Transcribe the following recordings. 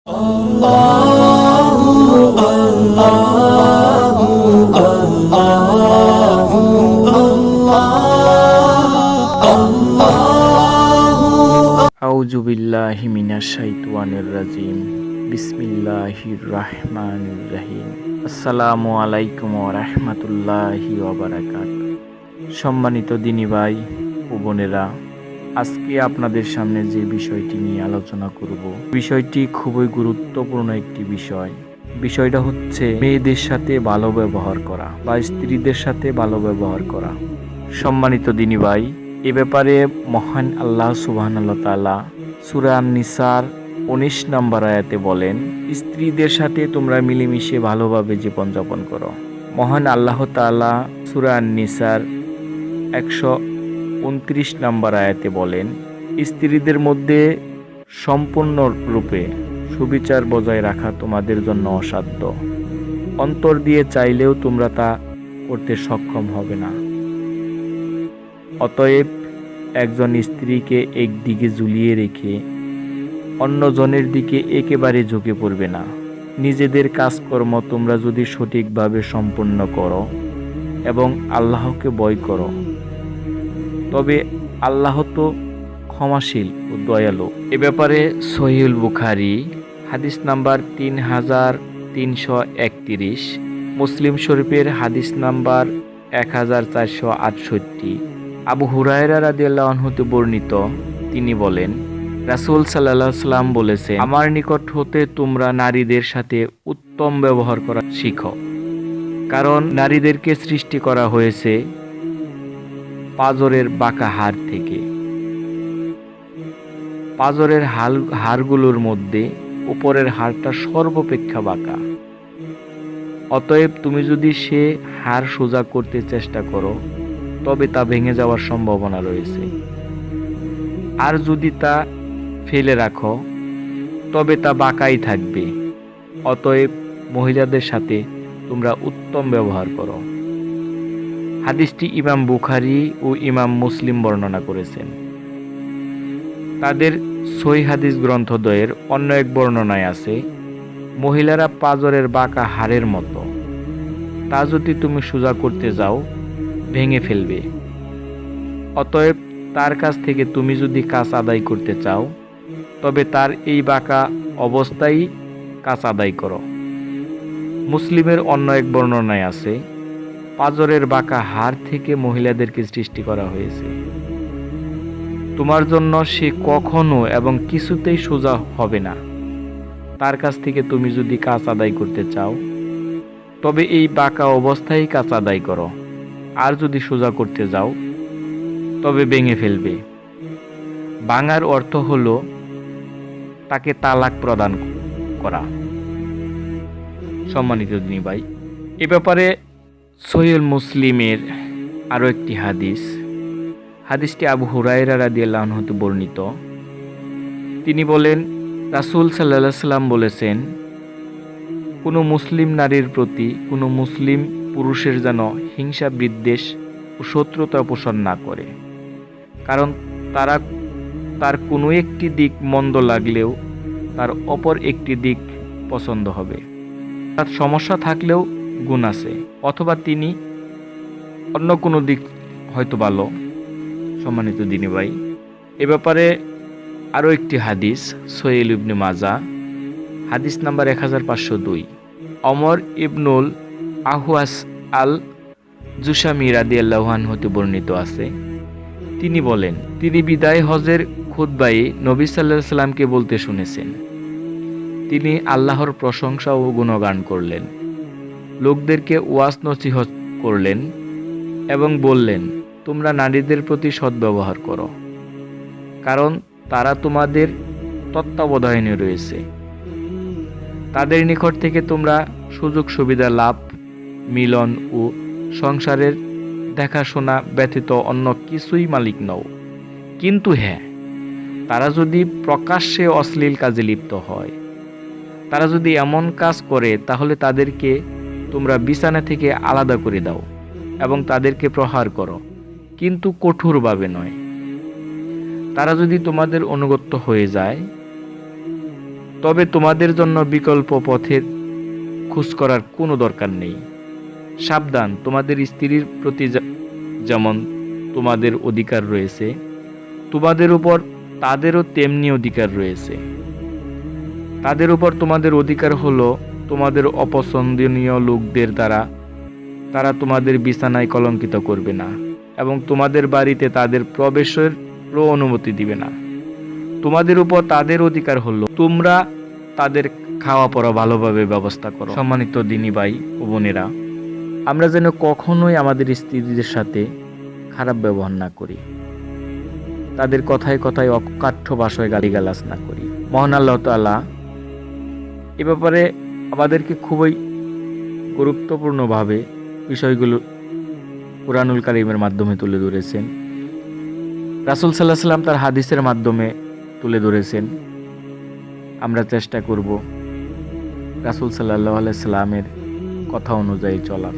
আউযু বিল্লাহি মিনাশ শাইতানির রাজিম। বিসমিল্লাহির রাহমানির রহিম। আসসালামু আলাইকুম ওয়া রাহমাতুল্লাহি ওয়া বারাকাতুহু। সম্মানিত দিনী ভাই ও বোনেরা, আজকে আপনাদের সামনে যে বিষয়টি নিয়ে আলোচনা করব, বিষয়টি খুবই গুরুত্বপূর্ণ একটি বিষয়। বিষয়টা হচ্ছে মেয়েদের সাথে ভালো ব্যবহার করা বা স্ত্রীদের সাথে ভালো ব্যবহার করা। সম্মানিত দিনী ভাই, এ ব্যাপারে মহান আল্লাহ সুবহানাহু তাআলা সূরা আন-নিসার 19 নম্বর আয়াতে বলেন, স্ত্রীদের সাথে তোমরা মিলেমিশে ভালোভাবে জীবনযাপন করো। মহান আল্লাহ তাআলা সূরা আন-নিসার 129 নম্বর আয়াতে বলেন, স্ত্রীদের মধ্যে সম্পূর্ণরূপে সুবিচার বজায় রাখা তোমাদের জন্য অসাধ্য। অন্তর দিয়ে চাইলেও তোমরা তা করতে সক্ষম হবে না। অতএব একজন স্ত্রীকে একদিকে ঝুলিয়ে রেখে অন্যজনের দিকে একেবারে ঝুঁকে পড়বে না। নিজেদের কাজকর্ম তোমরা যদি সঠিকভাবে সম্পন্ন করো এবং আল্লাহকে ভয় করো, তবে আল্লাহ তো ক্ষমাশীল ও দয়ালু। এ ব্যাপারে সহিহুল বুখারী হাদিস নাম্বার 3331, মুসলিম শরীফের হাদিস নাম্বার 1468, আবু হুরায়রা রাদিয়াল্লাহু আনহু হতে বর্ণিত, তিনি বলেন, রাসূল সাল্লাল্লাহু আলাইহি ওয়াসাল্লাম বলেছেন, আমার নিকট হতে তোমরা নারীদের সাথে উত্তম ব্যবহার করা শিখো, কারণ নারীদেরকে সৃষ্টি করা হয়েছে পাঁজরের বাঁকা হাড় থেকে। পাঁজরের হাড়গুলোর মধ্যে উপরের হাড়টা সর্বাপেক্ষা বাঁকা। অতএব তুমি যদি সে হাড় সোজা করতে চেষ্টা করো, তবে তা ভেঙে যাওয়ার সম্ভাবনা রয়েছে। আর যদি তা ফেলে রাখো, তবে তা বাঁকাই থাকবে। অতএব মহিলাদের সাথে তোমরা উত্তম ব্যবহার করো। হাদিসটি ইমাম বুখারী ও ইমাম মুসলিম বর্ণনা করেছেন। তাদের সহিহ হাদিস গ্রন্থদ্বয়ের অন্য এক বর্ণনায় আছে, মহিলারা পাঁজরের বাঁকা হাড়ের মতো, তা যদি তুমি সোজা করতে যাও ভেঙে ফেলবে। অতএব তার কাছ থেকে তুমি যদি কাজ আদায় করতে চাও, তবে তার এই বাঁকা অবস্থায় কাজ আদায় করো। মুসলিমের অন্য এক বর্ণনায় আছে, পাঁজরের বাঁকা হাড় থেকে মহিলাদেরকে সৃষ্টি করা হয়েছে। তোমার জন্য সে কখনো এবং কিছুতেই সোজা হবে না। তার কাছ থেকে তুমি যদি কাজ আদায় করতে চাও, তবে এই বাঁকা অবস্থায় কাজ আদায় করো। আর যদি সোজা করতে যাও, তবে ভেঙে ফেলবে। ভাঙার অর্থ হলো তাকে তালাক প্রদান করা। সম্মানিত দিনী ভাই, এ ব্যাপারে সহিহুল মুসলিমের আরও একটি হাদিসটি আবু হুরায়রা রাদিয়াল্লাহু আনহু হতে বর্ণিত। তিনি বলেন, রাসূল সাল্লাল্লাহু আলাইহি ওয়াসাল্লাম বলেছেন, কোনো মুসলিম নারীর প্রতি কোনো মুসলিম পুরুষের যেন হিংসা, বিদ্বেষ ও শত্রুতা পোষণ না করে, কারণ তার কোনো একটি দিক মন্দ লাগলেও তার অপর একটি দিক পছন্দ হবে। তার সমস্যা থাকলেও গুণ আছে, অথবা তিনি অন্য কোনো দিক হয়তো ভালো। সম্মানিত দিনী ভাই, এ ব্যাপারে আরও একটি হাদিস সহিহ ইবনে মাজাহ হাদিস নাম্বার 1502, ওমর ইবনুল আহওয়াস আল জুশামি রাদিয়াল্লাহু আনহু হতে বর্ণিত আছে। তিনি বলেন, তিনি বিদায় হজের খুতবায় নবী সাল্লাল্লাহু আলাইহি সাল্লামকে বলতে শুনেছেন। তিনি আল্লাহর প্রশংসা ও গুণগান করলেন, লোকদেরকে ওয়াজ নসিহত করলেন এবং বললেন, তোমরা নারীদের প্রতি সদ্ব্যবহার করো, কারণ তারা তোমাদের তত্ত্বাবধানে রয়েছে। তাদের নিকট থেকে তোমরা সুযোগ সুবিধা লাভ, মিলন ও সংসারের দেখাশোনা ব্যতীত অন্য কিছুই মালিক নও। কিন্তু হ্যাঁ, তারা যদি প্রকাশ্যে অশ্লীল কাজে লিপ্ত হয়, তারা যদি এমন কাজ করে, তাহলে তাদেরকে তোমরা বিছানা থেকে আলাদা করে দাও এবং তাদেরকে প্রহার করো, কিন্তু কঠোরভাবে নয়। তারা যদি তোমাদের অনুগত হয়ে যায়, তবে তোমাদের জন্য বিকল্প পথের খোঁজ করার কোনো দরকার নেই। সাবধান, তোমাদের স্ত্রীর প্রতি যেমন তোমাদের অধিকার রয়েছে, তোমাদের উপর তাদেরও তেমনি অধিকার রয়েছে। তাদের উপর তোমাদের অধিকার হলো তোমাদের অপছন্দনীয় লোকদের দ্বারা তারা তোমাদের বিছানায় কলঙ্কিত করবে না এবং তোমাদের বাড়িতে তাদের প্রবেশেরও অনুমতি দিবে না। তোমাদের উপর তাদের অধিকার হলো তোমরা তাদের খাওয়া পড়া ভালোভাবে ব্যবস্থা করো। সম্মানিত দিনী ভাই ও বোনেরা, আমরা যেন কখনোই আমাদের স্ত্রীদের সাথে খারাপ ব্যবহার না করি, তাদের কথায় কথায় অকাঠ্য ভাষায় গালিগালাজ না করি। মহান আল্লাহ তাআলা এ ব্যাপারে আমাদেরকে খুবই গুরুত্বপূর্ণভাবে বিষয়গুলো কুরআনুল কারীমের মাধ্যমে তুলে ধরেছেন। রাসূল সাল্লাল্লাহু আলাইহি ওয়াসাল্লাম তার হাদিসের মাধ্যমে তুলে ধরেছেন। আমরা চেষ্টা করব রাসূল সাল্লাল্লাহু আলাইহি ওয়াসাল্লামের কথা অনুযায়ী চলার।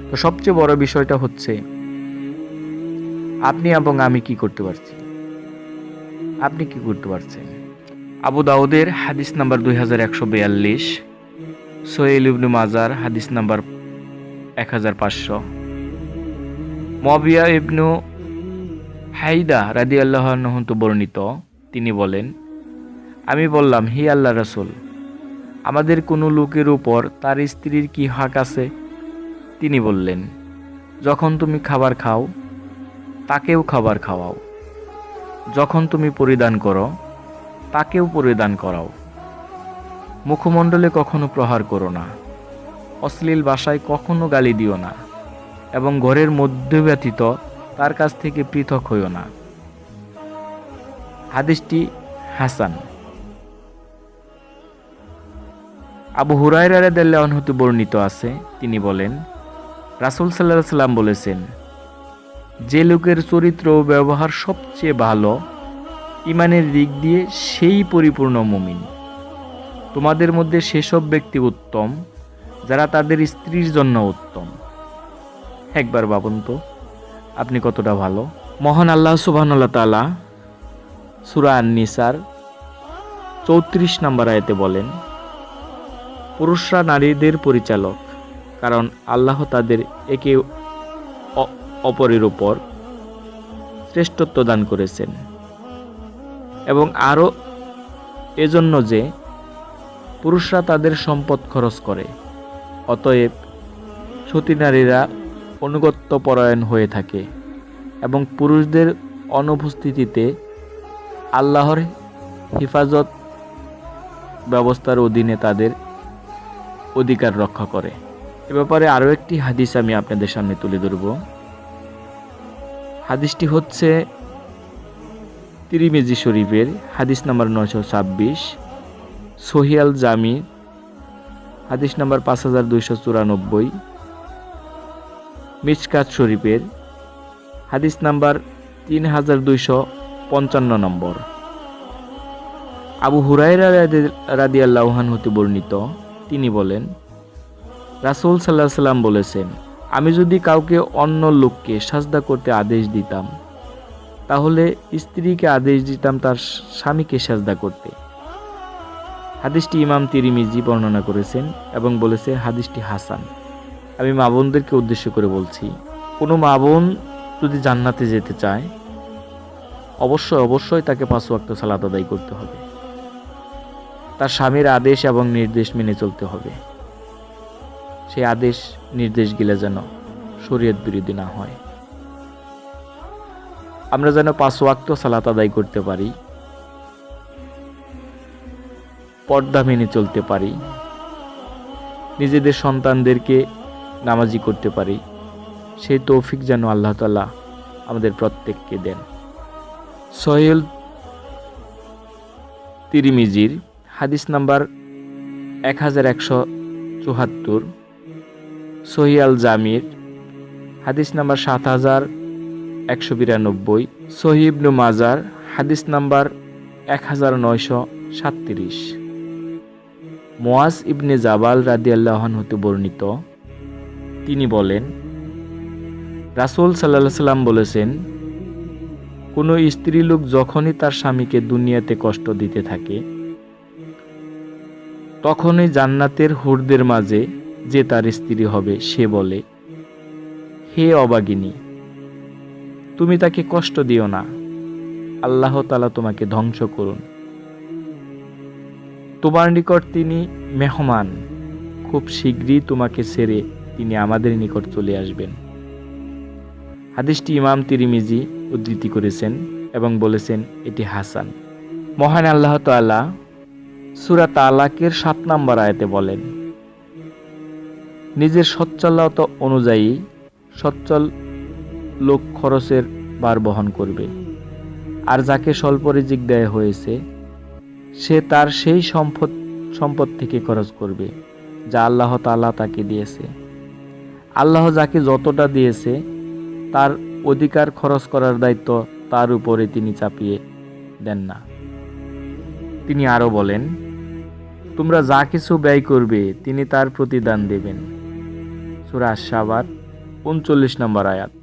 তো সবচেয়ে বড় বিষয়টা হচ্ছে আপনি এবং আমি কি করতে পারছি, আপনি কি করতে পারছেন। আবু দাউদের হাদিস নাম্বার 2142, সোহেল ইবনে মাজার হাদিস নাম্বার 1500। মুআবিয়া ইবনু হাইদা রাদিয়াল্লাহু আনহু হতে বর্ণিত, তিনি বলেন, আমি বললাম, হে আল্লাহর রাসূল, আমাদের কোনো লোকের উপর তার স্ত্রীর কি হক আছে? তিনি বললেন, যখন তুমি খাবার খাও তাকেও খাবার খাওয়াও, যখন তুমি পরিধান করো তাকেও পরিধান করাও, মুখমণ্ডলে কখনো প্রহার করো না, অশ্লীল ভাষায় কখনো গালি দিও না এবং ঘরের মধ্যে ব্যতীত তার কাছ থেকে পৃথক হইও না। হাদিসটি হাসান। আবু হুরায়রা রাদিয়াল্লাহু আনহু হতে বর্ণিত আছে, তিনি বলেন, রাসূল সাল্লাল্লাহু আলাইহি ওয়াসাল্লাম বলেছেন, যে লোকের চরিত্র ও ব্যবহার সবচেয়ে ভালো ঈমানের দিক দিয়ে সেই পরিপূর্ণ মুমিন। তোমাদের মধ্যে সেসব ব্যক্তি উত্তম যারা তাদের স্ত্রীর জন্য উত্তম। একবার ভাবুন তো আপনি কতটা ভালো। মহান আল্লাহ সুবহানাহু ওয়া তাআলা সূরা আন-নিসার 34 নম্বর আয়াতে বলেন, পুরুষরা নারীদের পরিচালক, কারণ আল্লাহ তাদের একে অপরের উপর শ্রেষ্ঠত্ব দান করেছেন, এবং আরও এজন্য যে পুরুষরা তাদের সম্পদ খরচ করে, অতএব সতী নারীরা অনুগত্য পরায়ণ হয়ে থাকে এবং পুরুষদের অনুপস্থিতিতে আল্লাহর হিফাজত ব্যবস্থার অধীনে তাদের অধিকার রক্ষা করে। এ ব্যাপারে আরও একটি হাদিস আমি আপনাদের সামনে তুলে ধরব। হাদিসটি হচ্ছে তিরমিজি শরীফের হাদিস নাম্বার 926, সহিহ আল জামি হাদিস নাম্বার 5294, মিশকাত শরীফের হাদিস নাম্বার 3255 নম্বর। আবু হুরায়রা রাদিয়াল্লাহু আনহু হতে বর্ণিত, তিনি বলেন, রাসূল সাল্লাল্লাহু আলাইহি ওয়াসাল্লাম বলেছেন, আমি যদি কাউকে অন্য লোককে সাজদা করতে আদেশ দিতাম, তাহলে স্ত্রীকে আদেশ দিতাম তার স্বামীকে সাজদা করতে। হাদিসটি ইমাম তিরমিজি বর্ণনা করেছেন এবং বলেছে হাদিসটি হাসান। আমি মা বোনদেরকে উদ্দেশ্য করে বলছি, কোনো মা বোন যদি জান্নাতে যেতে চায়, অবশ্যই তাকে 5 ওয়াক্ত সালাত আদায় করতে হবে, তার স্বামীর আদেশ এবং নির্দেশ মেনে চলতে হবে। সেই আদেশ নির্দেশগুলো যেন শরীয়ত বিরোধী না হয়। আমরা যেন 5 ওয়াক্ত সালাত আদায় করতে পারি, পর্দা মেনে চলতে পারি, নিজেদের সন্তানদেরকে নামাজি করতে পারি, সেই তৌফিক যেন আল্লাহ তাআলা আমাদের প্রত্যেককে দেন। সহিহ তিরমিজির হাদিস নাম্বার 1174, সহিহ আল জামির হাদিস নাম্বার 7192, সহিহ ইবনে মাজার হাদিস নাম্বার 1937। মুয়াজ ইবনে জাবাল রাদিয়াল্লাহু আনহু হতে বর্ণিত, তিনি বলেন, রাসূল সাল্লাল্লাহু আলাইহি ওয়াসাল্লাম বলেছেন, কোনো স্ত্রী লোক যখনই তার স্বামীকে দুনিয়াতে কষ্ট দিতে থাকে, তখনই জান্নাতের হুরদের মাঝে যে তার স্ত্রী হবে সে বলে, হে অবাগিনী, তুমি তাকে কষ্ট দিও না, আল্লাহ তাআলা তোমাকে ধ্বংস করুন। তোমার নিকট তিনি মেহমান, খুব শীঘ্রই তোমাকে ছেড়ে তিনি আমাদের নিকট চলে আসবেন। হাদিসটি ইমাম তিরমিজি উদ্ধৃতি করেছেন এবং বলেছেন এটি হাসান। মহান আল্লাহ তাআলা সূরা তালাকের 7 নম্বর আয়াতে বলেন, নিজের সচ্ছলতা অনুযায়ী সচ্ছল লোক খরচের ভার বহন করবে, আর যাকে স্বল্প রিজিক দেয়া হয়েছে সে তার সেই সম্পদ থেকে খরচ করবে যা আল্লাহ তাআলা তাকে দিয়েছে। আল্লাহ যাকে যতটা দিয়েছে তার অধিকার খরচ করার দায়িত্ব তার উপরে তিনি চাপিয়ে দেন না। তিনি আরো বলেন, তোমরা যা কিছু ব্যয় করবে তিনি তার প্রতিদান দেবেন। সূরা আশ-শাবার 39 নম্বর আয়াত।